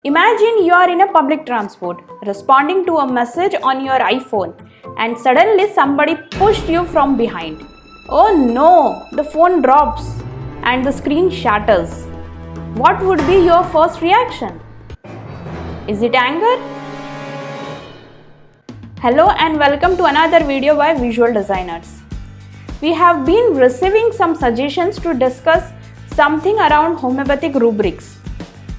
Imagine you are in a public transport, responding to a message on your iPhone, and suddenly somebody pushed you from behind. Oh no, the phone drops and the screen shatters. What would be your first reaction? Is it anger? Hello and welcome to another video by Visual Designers. We have been receiving some suggestions to discuss something around homeopathic rubrics.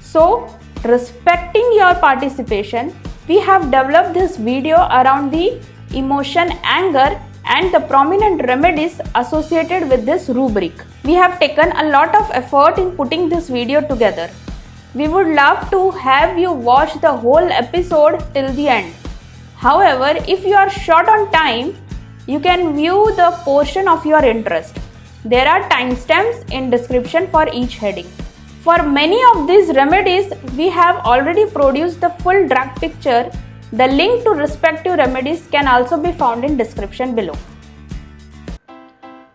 So, respecting your participation, we have developed this video around the emotion anger and the prominent remedies associated with this rubric. We have taken a lot of effort in putting this video together. We would love to have you watch the whole episode till the end. However, if you are short on time, you can view the portion of your interest. There are timestamps in description for each heading. For many of these remedies, we have already produced the full drug picture. The link to respective remedies can also be found in description below.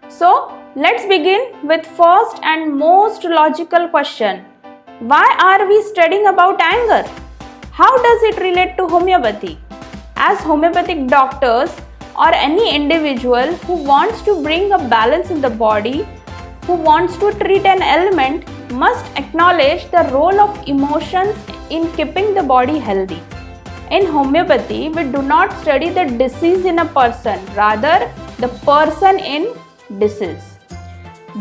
So, let's begin with first and most logical question. Why are we studying about anger? How does it relate to homeopathy? As homeopathic doctors or any individual who wants to bring a balance in the body, who wants to treat an ailment, must acknowledge the role of emotions in keeping the body healthy. In homeopathy, we do not study the disease in a person, rather the person in disease.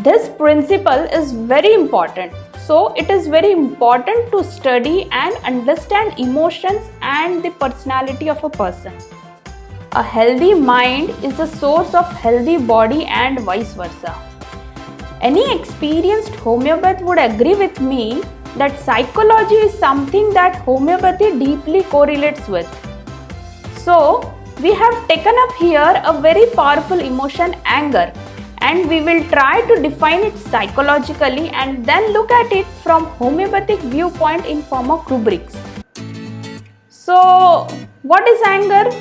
This principle is very important. So, it is very important to study and understand emotions and the personality of a person. A healthy mind is a source of healthy body and vice versa. Any experienced homeopath would agree with me that psychology is something that homeopathy deeply correlates with. So, we have taken up here a very powerful emotion, anger, and we will try to define it psychologically and then look at it from homeopathic viewpoint in form of rubrics. So, what is anger?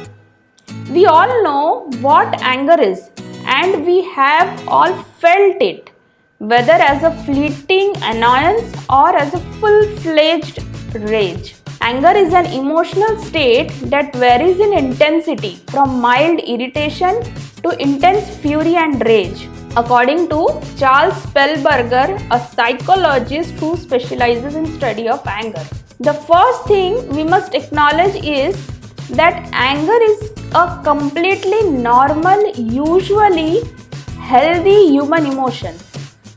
We all know what anger is and we have all felt it, whether as a fleeting annoyance or as a full-fledged rage. Anger is an emotional state that varies in intensity from mild irritation to intense fury and rage, according to Charles Spielberger, a psychologist who specializes in study of anger. The first thing we must acknowledge is that anger is a completely normal, usually healthy human emotion.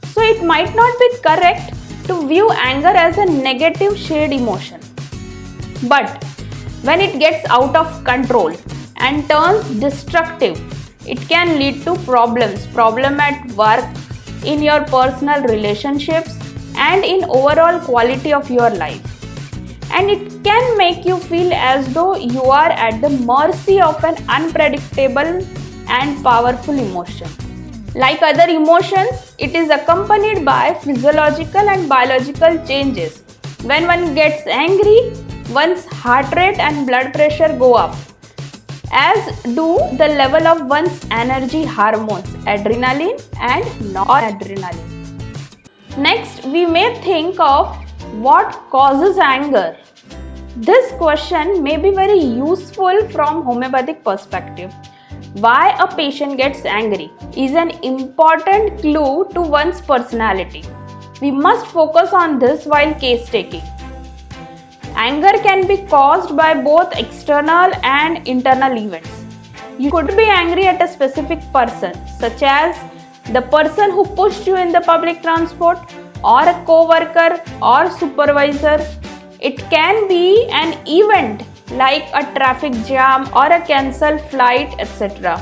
So it might not be correct to view anger as a negative shade emotion. But when it gets out of control and turns destructive, it can lead to problems at work, in your personal relationships, and in overall quality of your life. And it can make you feel as though you are at the mercy of an unpredictable and powerful emotion. Like other emotions, it is accompanied by physiological and biological changes. When one gets angry, one's heart rate and blood pressure go up, as do the level of one's energy hormones, adrenaline and noradrenaline. Next, we may think of what causes anger. This question may be very useful from homeopathic perspective. Why a patient gets angry is an important clue to one's personality. We must focus on this while case taking. Anger can be caused by both external and internal events. You could be angry at a specific person, such as the person who pushed you in the public transport, or a co-worker or supervisor. It can be an event like a traffic jam or a cancelled flight, etc.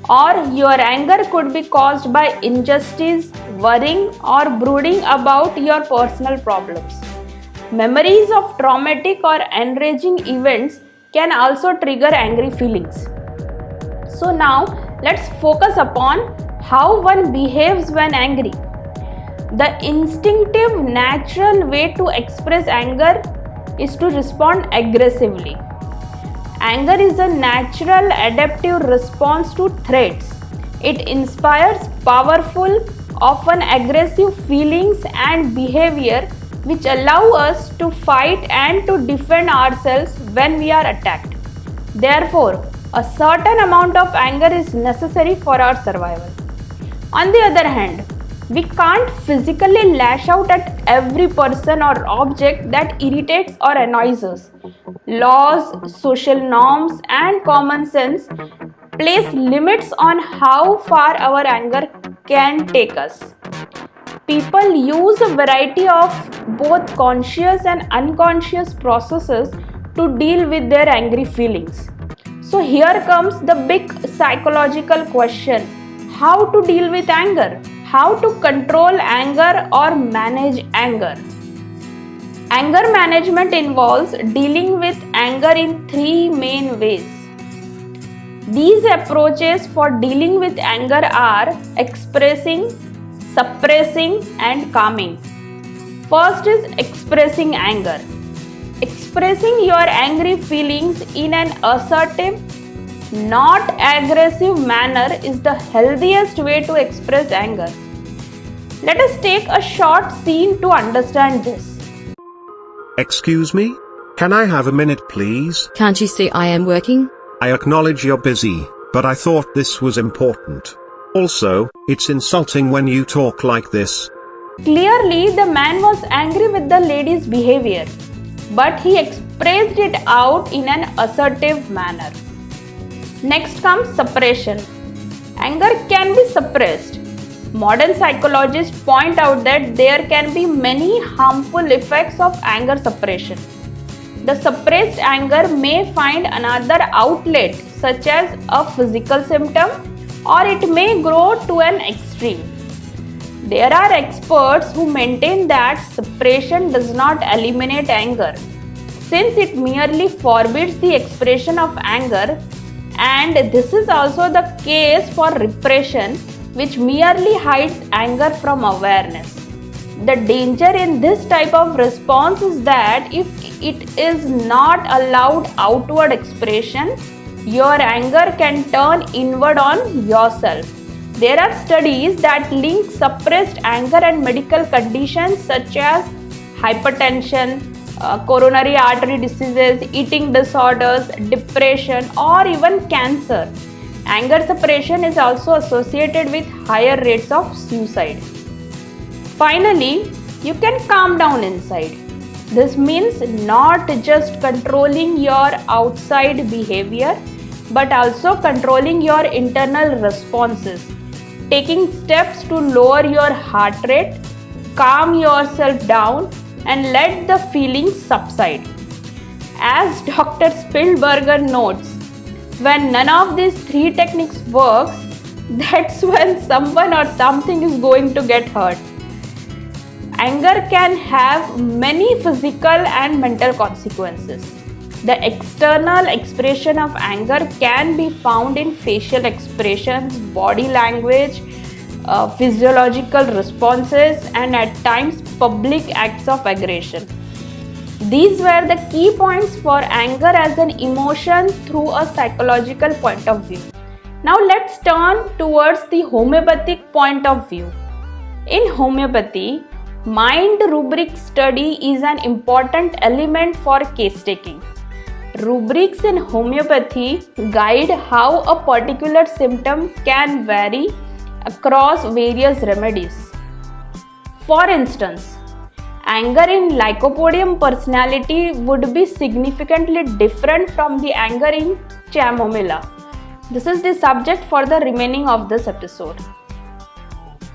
Or your anger could be caused by injustice, worrying or brooding about your personal problems. Memories of traumatic or enraging events can also trigger angry feelings. So now let's focus upon how one behaves when angry. The instinctive, natural way to express anger is to respond aggressively. Anger is a natural adaptive response to threats. It inspires powerful, often aggressive feelings and behavior which allow us to fight and to defend ourselves when we are attacked. Therefore, a certain amount of anger is necessary for our survival. On the other hand, we can't physically lash out at every person or object that irritates or annoys us. Laws, social norms, and common sense place limits on how far our anger can take us. People use a variety of both conscious and unconscious processes to deal with their angry feelings. So here comes the big psychological question: how to deal with anger? How to control anger or manage anger? Anger management involves dealing with anger in three main ways. These approaches for dealing with anger are expressing, suppressing, and calming. First is expressing anger. Expressing your angry feelings in an assertive, not aggressive manner is the healthiest way to express anger. Let us take a short scene to understand this. Excuse me? Can I have a minute please? Can't you see I am working? I acknowledge you're busy, but I thought this was important. Also, it's insulting when you talk like this. Clearly, the man was angry with the lady's behavior, but he expressed it out in an assertive manner. Next comes suppression. Anger can be suppressed. Modern psychologists point out that there can be many harmful effects of anger suppression. The suppressed anger may find another outlet, such as a physical symptom, or it may grow to an extreme. There are experts who maintain that suppression does not eliminate anger, since it merely forbids the expression of anger, and this is also the case for repression, which merely hides anger from awareness. The danger in this type of response is that if it is not allowed outward expression, your anger can turn inward on yourself. There are studies that link suppressed anger and medical conditions such as hypertension, coronary artery diseases, eating disorders, depression, or even cancer. Anger suppression is also associated with higher rates of suicide. Finally, you can calm down inside. This means not just controlling your outside behavior, but also controlling your internal responses, taking steps to lower your heart rate, calm yourself down, and let the feelings subside. As Dr. Spielberger notes, when none of these three techniques works, that's when someone or something is going to get hurt. Anger can have many physical and mental consequences. The external expression of anger can be found in facial expressions, body language, physiological responses, and at times public acts of aggression. These were the key points for anger as an emotion through a psychological point of view. Now let's turn towards the homeopathic point of view. In homeopathy, mind rubric study is an important element for case taking. Rubrics in homeopathy guide how a particular symptom can vary across various remedies. For instance, anger in Lycopodium personality would be significantly different from the anger in Chamomilla. This is the subject for the remaining of this episode.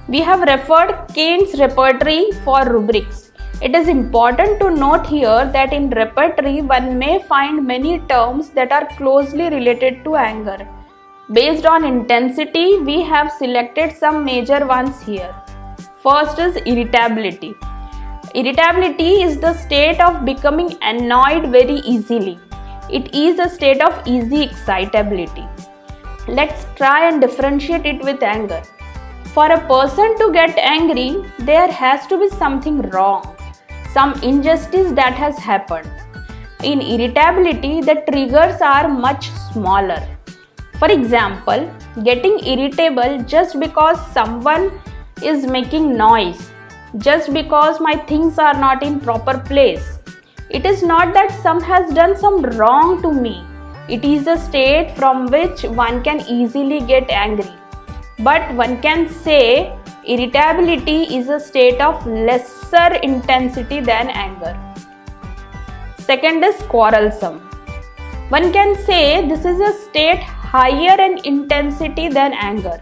We have referred Kane's repertory for rubrics. It is important to note here that in repertory one may find many terms that are closely related to anger. Based on intensity, we have selected some major ones here. First is irritability. Irritability is the state of becoming annoyed very easily. It is a state of easy excitability. Let's try and differentiate it with anger. For a person to get angry, there has to be something wrong, some injustice that has happened. In irritability, the triggers are much smaller. For example, getting irritable just because someone is making noise just because my things are not in proper place. It is not that some has done some wrong to me. It is a state from which one can easily get angry. But one can say irritability is a state of lesser intensity than anger. Second is quarrelsome. One can say this is a state higher in intensity than anger.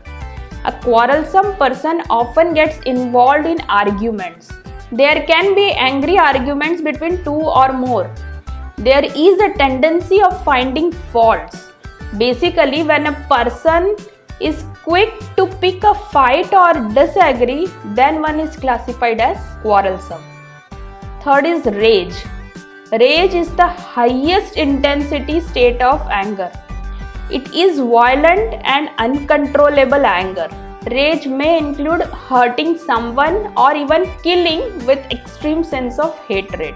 A quarrelsome person often gets involved in arguments. There can be angry arguments between two or more. There is a tendency of finding faults. Basically, when a person is quick to pick a fight or disagree, then one is classified as quarrelsome. Third is rage. Rage is the highest intensity state of anger. It is violent and uncontrollable anger. Rage may include hurting someone or even killing with extreme sense of hatred.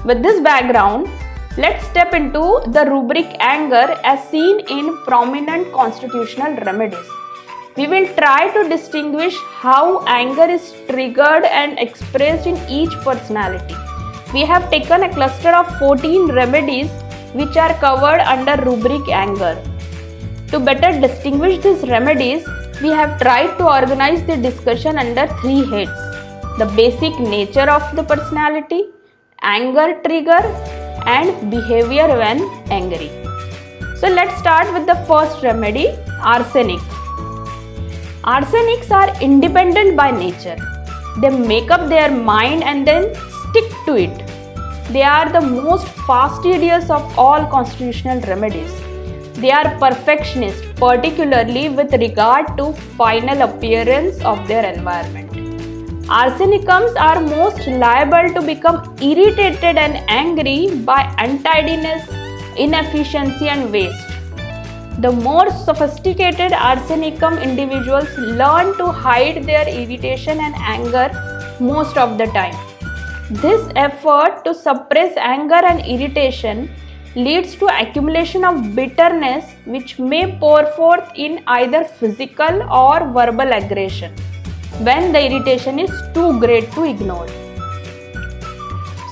With this background, let's step into the rubric anger as seen in prominent constitutional remedies. We will try to distinguish how anger is triggered and expressed in each personality. We have taken a cluster of 14 remedies which are covered under rubric anger. To better distinguish these remedies, we have tried to organize the discussion under 3 heads: the basic nature of the personality, anger trigger, and behavior when angry. So let's start with the first remedy, arsenic. Arsenics are independent by nature. They make up their mind and then stick to it. They are the most fastidious of all constitutional remedies. They are perfectionist, particularly with regard to final appearance of their environment. Arsenicums are most liable to become irritated and angry by untidiness, inefficiency, and waste. The more sophisticated arsenicum individuals learn to hide their irritation and anger most of the time. This effort to suppress anger and irritation leads to accumulation of bitterness, which may pour forth in either physical or verbal aggression when the irritation is too great to ignore.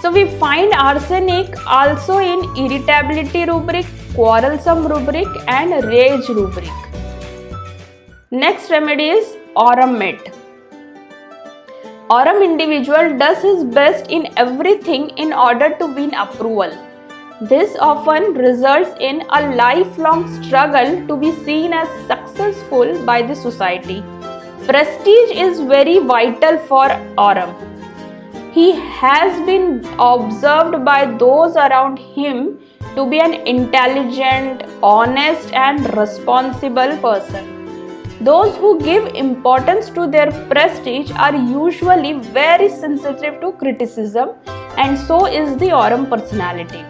So we find arsenic also in irritability rubric, quarrelsome rubric, and rage rubric. Next remedy is Aurum mate. Aurum individual does his best in everything in order to win approval. This often results in a lifelong struggle to be seen as successful by the society. Prestige is very vital for Aurum. He has been observed by those around him to be an intelligent, honest, and responsible person. Those who give importance to their prestige are usually very sensitive to criticism, and so is the Aurum personality.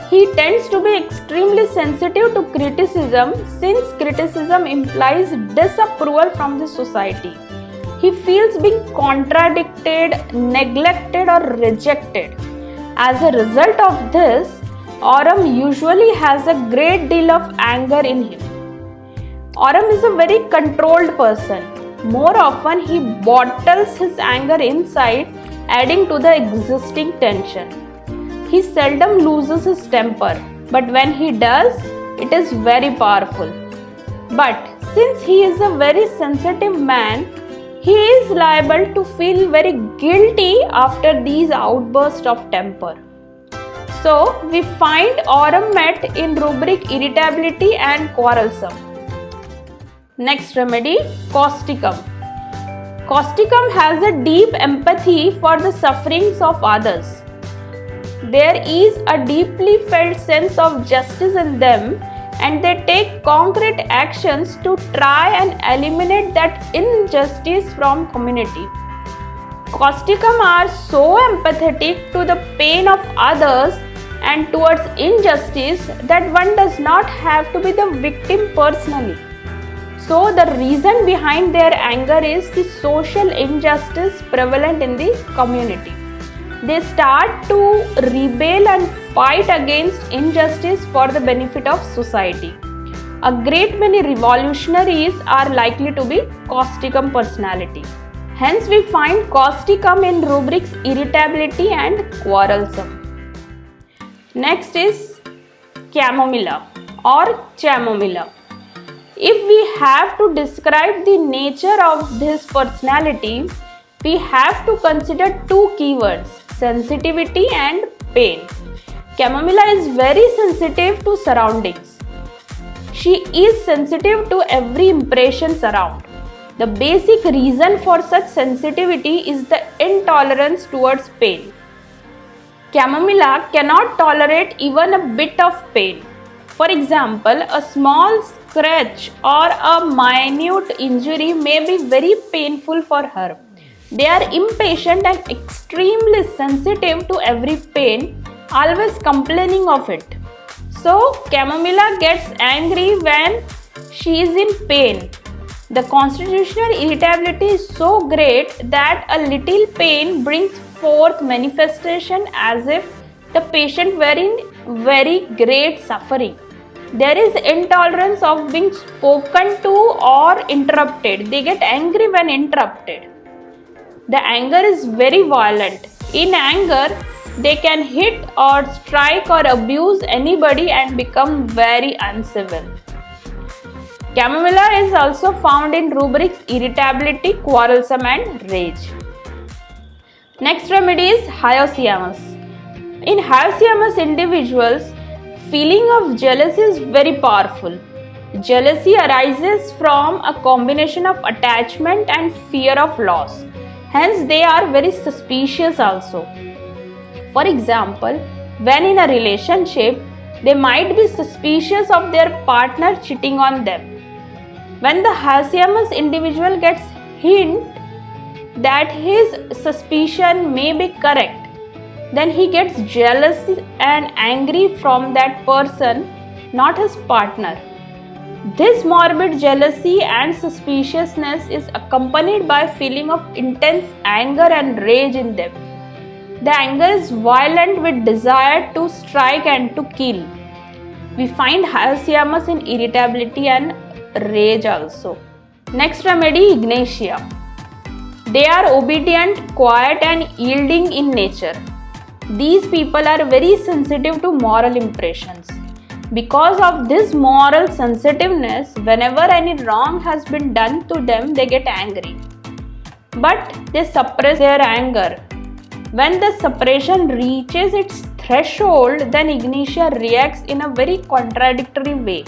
He tends to be extremely sensitive to criticism since criticism implies disapproval from the society. He feels being contradicted, neglected, or rejected. As a result of this, Aurum usually has a great deal of anger in him. Aurum is a very controlled person. More often, he bottles his anger inside, adding to the existing tension. He seldom loses his temper, but when he does, it is very powerful. But since he is a very sensitive man, he is liable to feel very guilty after these outbursts of temper. So, we find Aurum met in rubric irritability and quarrelsome. Next remedy, Causticum. Causticum has a deep empathy for the sufferings of others. There is a deeply felt sense of justice in them, and they take concrete actions to try and eliminate that injustice from community. Causticum are so empathetic to the pain of others and towards injustice that one does not have to be the victim personally. So the reason behind their anger is the social injustice prevalent in the community. They start to rebel and fight against injustice for the benefit of society. A great many revolutionaries are likely to be Causticum personality. Hence we find Causticum in Rubrics irritability and quarrelsome. Next is Chamomilla or Chamomilla. If we have to describe the nature of this personality, we have to consider two keywords, sensitivity and pain. Chamomilla is very sensitive to surroundings. She is sensitive to every impression around. The basic reason for such sensitivity is the intolerance towards pain. Chamomilla cannot tolerate even a bit of pain. For example, a small scratch or a minute injury may be very painful for her. They are impatient and extremely sensitive to every pain, always complaining of it. So, Chamomilla gets angry when she is in pain. The constitutional irritability is so great that a little pain brings forth manifestation as if the patient were in very great suffering. There is intolerance of being spoken to or interrupted. They get angry when interrupted. The anger is very violent. In anger, they can hit or strike or abuse anybody and become very uncivil. Chamomilla is also found in Rubrics irritability, quarrelsome and rage. Next remedy is Hyoscyamus. In Hyoscyamus individuals, feeling of jealousy is very powerful. Jealousy arises from a combination of attachment and fear of loss. Hence, they are very suspicious also. For example, when in a relationship, they might be suspicious of their partner cheating on them. When the Hyoscyamus individual gets hint that his suspicion may be correct, then he gets jealous and angry from that person, not his partner. This morbid jealousy and suspiciousness is accompanied by a feeling of intense anger and rage in them. The anger is violent with desire to strike and to kill. We find Hyoscyamus in irritability and rage also. Next remedy, Ignatia. They are obedient, quiet and yielding in nature. These people are very sensitive to moral impressions. Because of this moral sensitiveness, whenever any wrong has been done to them, they get angry. But they suppress their anger. When the suppression reaches its threshold, then Ignatia reacts in a very contradictory way.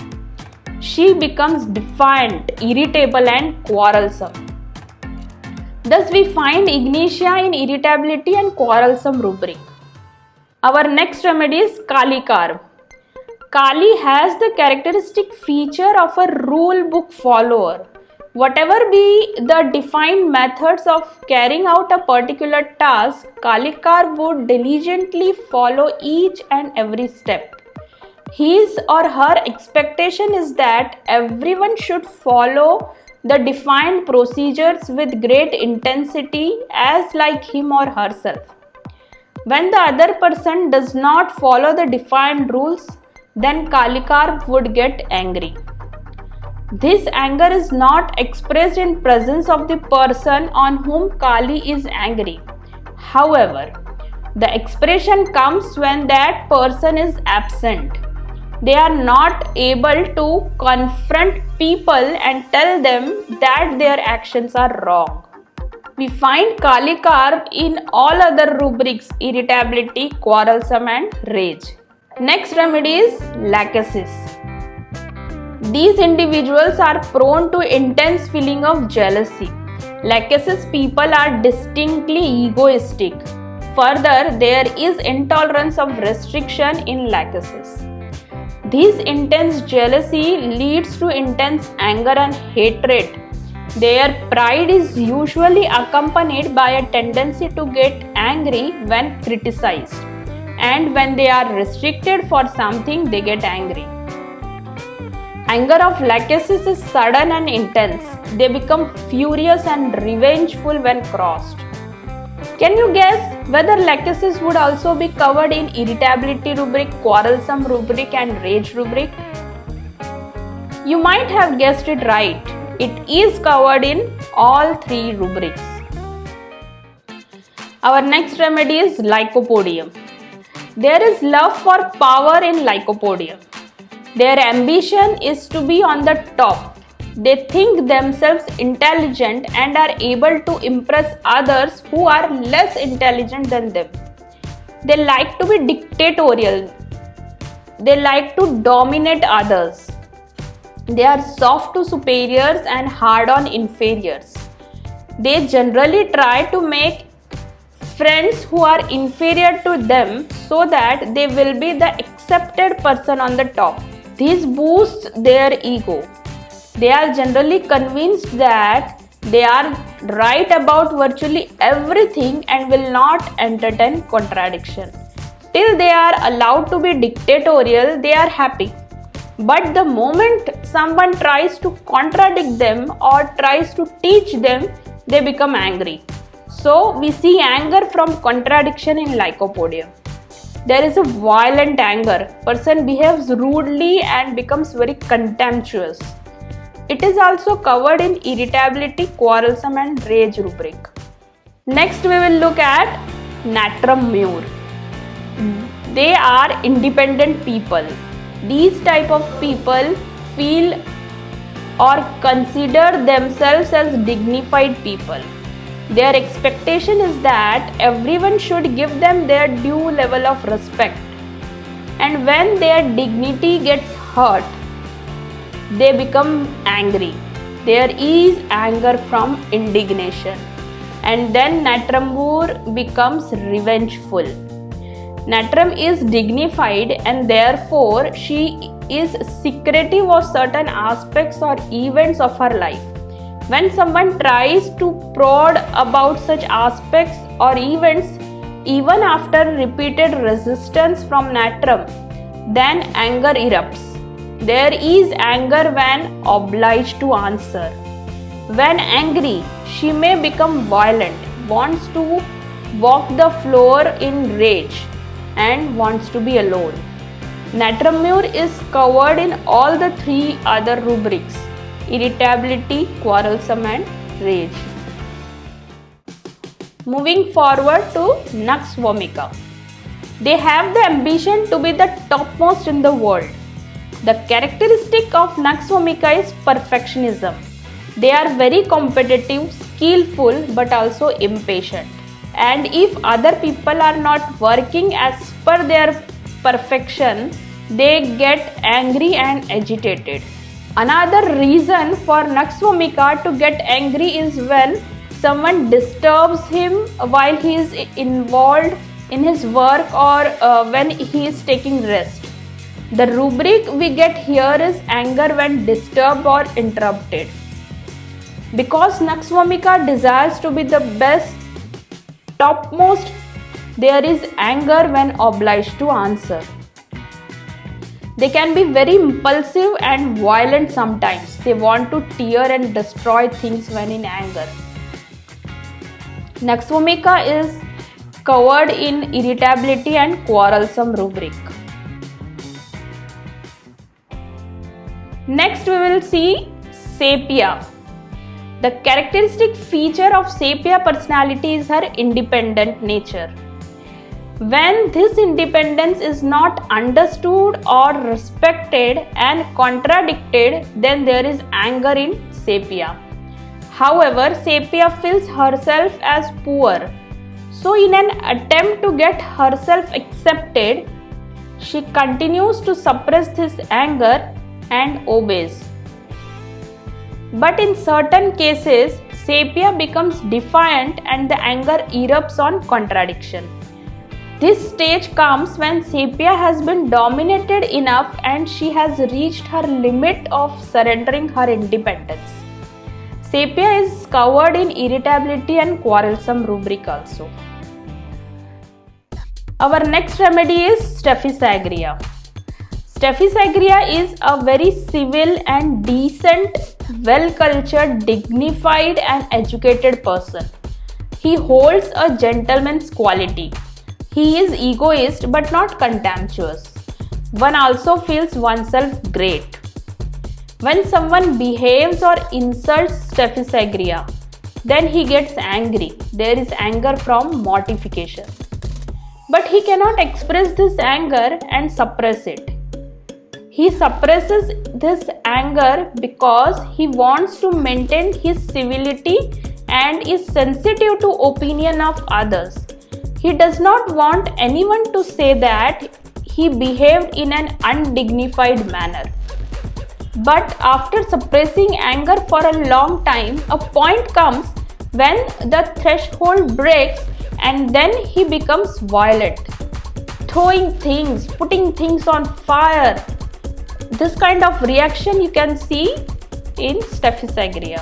She becomes defiant, irritable and quarrelsome. Thus we find Ignatia in irritability and quarrelsome rubric. Our next remedy is Carb. Kali has the characteristic feature of a rule book follower. Whatever be the defined methods of carrying out a particular task, Carb would diligently follow each and every step. His or her expectation is that everyone should follow the defined procedures with great intensity as like him or herself. When the other person does not follow the defined rules, then Carb would get angry. This anger is not expressed in presence of the person on whom Kali is angry. However, the expression comes when that person is absent. They are not able to confront people and tell them that their actions are wrong. We find Carb in all other rubrics, irritability, quarrelsome and rage. Next remedy is Lachesis. These individuals are prone to intense feeling of jealousy. Lachesis people are distinctly egoistic. Further, there is intolerance of restriction in Lachesis. This intense jealousy leads to intense anger and hatred. Their pride is usually accompanied by a tendency to get angry when criticized. And when they are restricted for something, they get angry. Anger of Lachesis is sudden and intense. They become furious and revengeful when crossed. Can you guess whether Lachesis would also be covered in irritability rubric, quarrelsome rubric and rage rubric? You might have guessed it right. It is covered in all three rubrics. Our next remedy is Lycopodium. There is love for power in Lycopodium. Their ambition is to be on the top. They think themselves intelligent and are able to impress others who are less intelligent than them. They like to be dictatorial. They like to dominate others. They are soft to superiors and hard on inferiors. They generally try to make friends who are inferior to them so that they will be the accepted person on the top. This boosts their ego. They are generally convinced that they are right about virtually everything and will not entertain contradiction. Till they are allowed to be dictatorial, they are happy. But the moment someone tries to contradict them or tries to teach them, they become angry. So we see anger from contradiction in Lycopodium. There is a violent anger. Person behaves rudely and becomes very contemptuous. It is also covered in irritability, quarrelsome and rage rubric. Next we will look at Natrum mur. They are independent people. These type of people feel or consider themselves as dignified people. Their expectation is that everyone should give them their due level of respect. And when their dignity gets hurt, they become angry. There is anger from indignation. And then Natrum mur becomes revengeful. Natrum is dignified and therefore she is secretive of certain aspects or events of her life. When someone tries to prod about such aspects or events, even after repeated resistance from Natrum, then anger erupts. There is anger when obliged to answer. When angry, she may become violent, wants to walk the floor in rage, and wants to be alone. Natrum mur is covered in all the three other rubrics: irritability, quarrelsome and rage. Moving forward to nux vomica. They have the ambition to be the topmost in the world. The characteristic of nux vomica is perfectionism. They are very competitive, skillful but also impatient. And if other people are not working as per their perfection, they get angry and agitated. Another reason for nux vomica to get angry is when someone disturbs him while he is involved in his work or when he is taking rest. The rubric we get here is anger when disturbed or interrupted. Because nux vomica desires to be the best, topmost, there is anger when obliged to answer. They can be very impulsive and violent sometimes. They want to tear and destroy things when in anger. Nux vomica is covered in irritability and quarrelsome rubric. Next we will see Sepia. The characteristic feature of Sepia personality is her independent nature. When this independence is not understood or respected and contradicted, then there is anger in Sepia. However, Sepia feels herself as poor. So in an attempt to get herself accepted, she continues to suppress this anger and obeys. But in certain cases, Sepia becomes defiant and the anger erupts on contradiction. This stage comes when Sepia has been dominated enough and she has reached her limit of surrendering her independence. Sepia is covered in irritability and quarrelsome rubric also. Our next remedy is Staphysagria. Staphysagria is a very civil and decent, well-cultured, dignified and educated person. He holds a gentleman's quality. He is egoist but not contemptuous. One also feels oneself great. When someone behaves or insults Staphysagria, then he gets angry. There is anger from mortification. But he cannot express this anger and suppress it. He suppresses this anger because he wants to maintain his civility and is sensitive to opinion of others. He does not want anyone to say that he behaved in an undignified manner. But after suppressing anger for a long time, a point comes when the threshold breaks and then he becomes violent, throwing things, putting things on fire. This kind of reaction you can see in Staphysagria.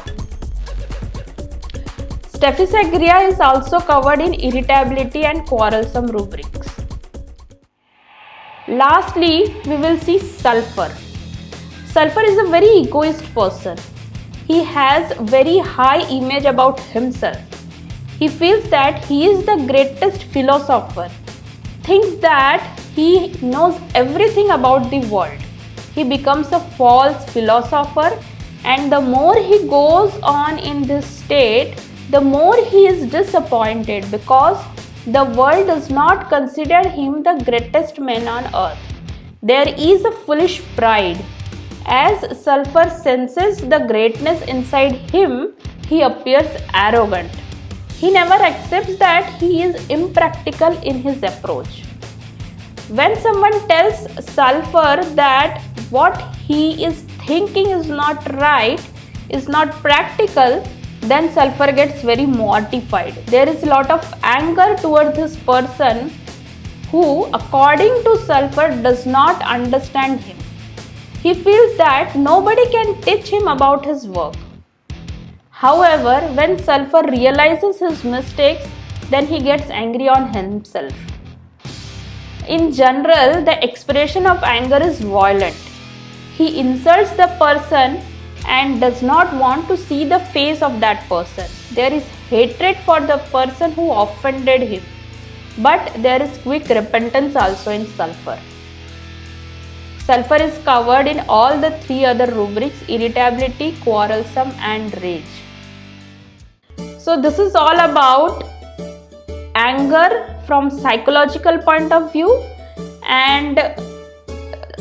Staphysagria is also covered in irritability and quarrelsome rubrics. Lastly, we will see Sulphur. Sulphur is a very egoist person. He has very high image about himself. He feels that he is the greatest philosopher, thinks that he knows everything about the world. He becomes a false philosopher, and the more he goes on in this state, the more he is disappointed because the world does not consider him the greatest man on earth. There is a foolish pride. As Sulphur senses the greatness inside him, he appears arrogant. He never accepts that he is impractical in his approach. When someone tells Sulphur that what he is thinking is not right, is not practical, then Sulphur gets very mortified. There is a lot of anger towards this person who, according to Sulphur, does not understand him. He feels that nobody can teach him about his work. However, when Sulphur realizes his mistakes, then he gets angry on himself. In general, the expression of anger is violent. He insults the person and does not want to see the face of that person. There is hatred for the person who offended him. But there is quick repentance also in Sulphur. Sulphur is covered in all the three other rubrics: irritability, quarrelsome and rage. So this is all about anger from psychological point of view and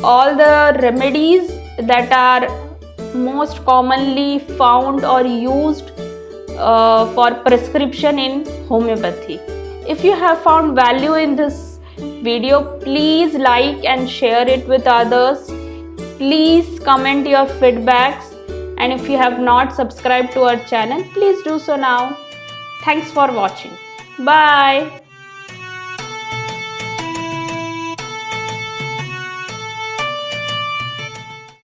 all the remedies that are most commonly found or used for prescription in homeopathy. If you have found value in this video, please like and share it with others. Please comment your feedbacks, and if you have not subscribed to our channel, please do so now. Thanks for watching. Bye.